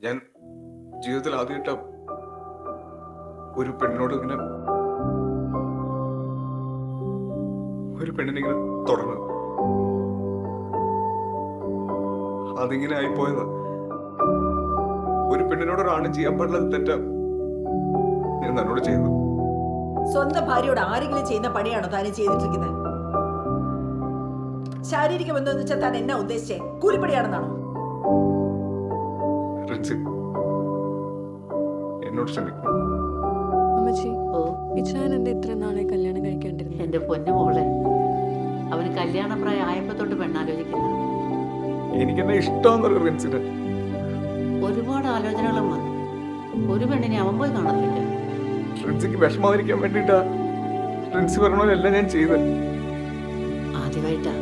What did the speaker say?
ഞാൻ ജീവിതത്തിൽ ആദ്യമായിട്ടാ ഒരു പെണ്ണിനോട് ഇങ്ങനെ ഒരു പെണ്ണിനെ ഇങ്ങനെ തുടർന്നത്. അതിങ്ങനെ ആയിപ്പോയതാ. ഒരു പെണ്ണിനോട് ഒരാണ് ചെയ്യാൻ പാടില്ലാത്ത തെറ്റാ ഞാൻ തന്നോട് ചെയ്തത്. സ്വന്തം ഭാര്യയോട് ആരെങ്കിലും ചെയ്യുന്ന പണിയാണോ താനും ചെയ്തിട്ടിരിക്കുന്നത്? ശാരീരിക ബന്ധം എന്ന് വെച്ചാൽ താൻ എന്നാ ഉദ്ദേശിച്ചേ? കൂലിപ്പണിയാണെന്നാണോ? റിൻസി, എന്നോട് ക്ഷമിക്കും. അമ്മച്ചി, ഇച്ചാൻ എന്താ ഇത്ര നാളെ കല്യാണം കഴിക്കാണ്ടിരുന്നു? എന്റെ പൊന്നു മോളെ, അവന് കല്യാണപ്രായം ആയപ്പോ തൊട്ട് പെണ്ണാലോചിക്കുന്ന. എനിക്കെന്നെ ഇഷ്ടമാണെന്നറിയാം റിൻസിന്. ഒരുപാട് ആലോചനകളും വന്നു. ഒരു പെണ്ണിനെ അവൻ പോയി കാണത്തില്ല. റിൻസിക്ക് വിഷമാതിരിക്കാൻ വേണ്ടിട്ടാ റിൻസി പറഞ്ഞ പോലെ എല്ലാം ഞാൻ ചെയ്തത്. ആദ്യമായിട്ടാ